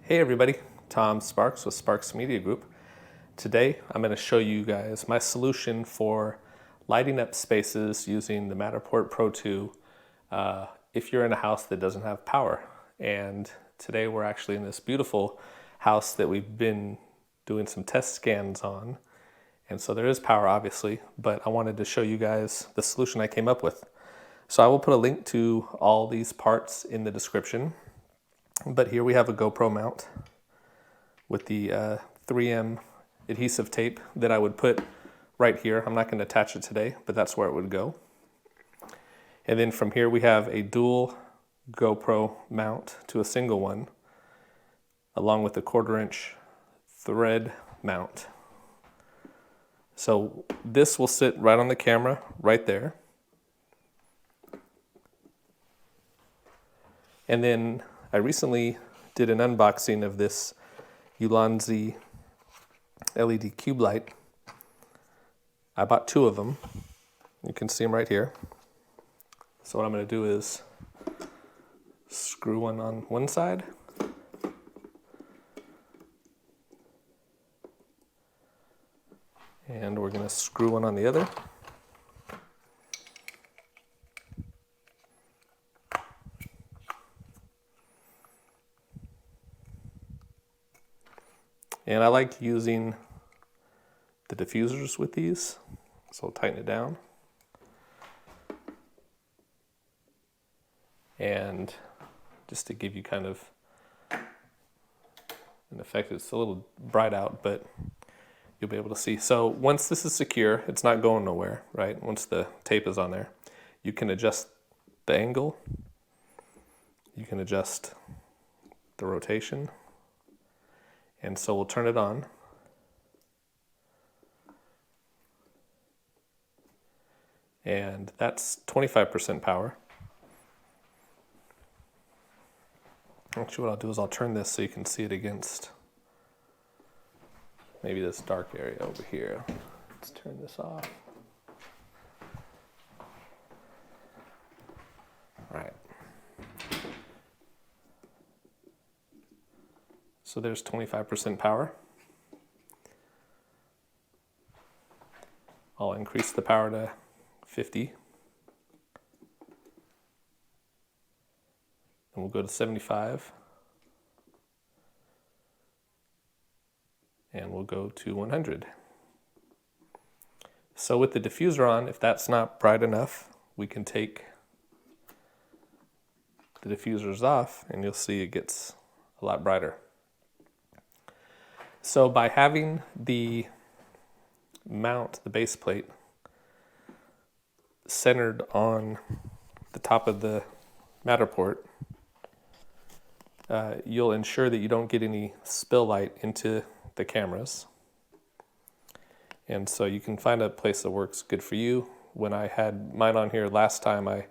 Hey everybody, Tom Sparks with Sparks Media Group. Today I'm going to show you guys my solution for lighting up spaces using the Matterport Pro 2 if you're in a house that doesn't have power. And today we're actually in this beautiful house that we've been doing some test scans on. And so there is power obviously, but I wanted to show you guys the solution I came up with. So I will put a link to all these parts in the description. But here we have a GoPro mount with the 3M adhesive tape that I would put right here. I'm not going to attach it today, but that's where it would go. And then from here we have a dual GoPro mount to a single one, along with a 1/4 inch thread mount. So this will sit right on the camera, right there. And then I recently did an unboxing of this Ulanzi LED cube light. I bought 2 of them. You can see them right here. So what I'm going to do is screw one on one side. And we're going to screw one on the other. And I like using the diffusers with these, so I'll tighten it down. And just to give you kind of an effect, it's a little bright out, but you'll be able to see. So once this is secure, it's not going nowhere, right? Once the tape is on there, you can adjust the angle, you can adjust the rotation. And so we'll turn it on. And that's 25% power. Actually, what I'll do is I'll turn this so you can see it against maybe this dark area over here. Let's turn this off. All right. So there's 25% power. I'll increase the power to 50. And we'll go to 75. And we'll go to 100. So with the diffuser on, if that's not bright enough, we can take the diffusers off and you'll see it gets a lot brighter. So by having the mount, the base plate, centered on the top of the Matterport, you'll ensure that you don't get any spill light into the cameras. And so you can find a place that works good for you. When I had mine on here last time, I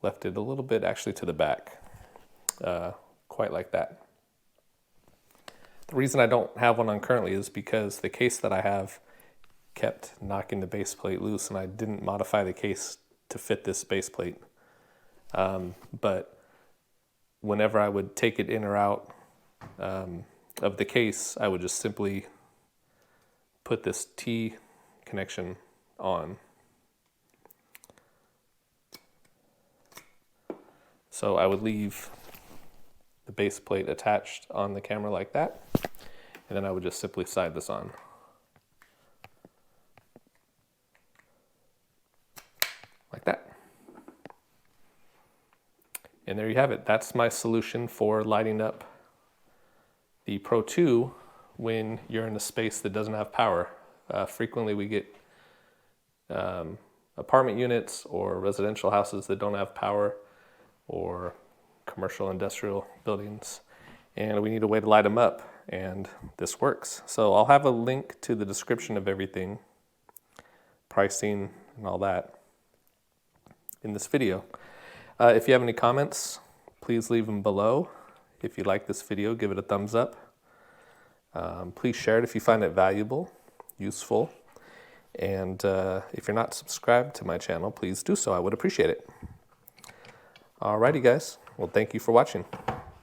left it a little bit actually to the back, quite like that. The reason I don't have one on currently is because the case that I have kept knocking the base plate loose, and I didn't modify the case to fit this base plate. But whenever I would take it in or out of the case, I would just simply put this T connection on. So I would leave the base plate attached on the camera like that, and then I would just simply slide this on. Like that. And there you have it. That's my solution for lighting up the Pro 2 when you're in a space that doesn't have power. Frequently we get apartment units or residential houses that don't have power, or commercial industrial buildings, and we need a way to light them up, and this works. So I'll have a link to the description of everything, pricing and all that, in this video. If you have any comments, please leave them below. If you like this video, give it a thumbs up. Please share it if you find it valuable, useful, and if you're not subscribed to my channel, please do so. I would appreciate it. Alrighty guys, well thank you for watching.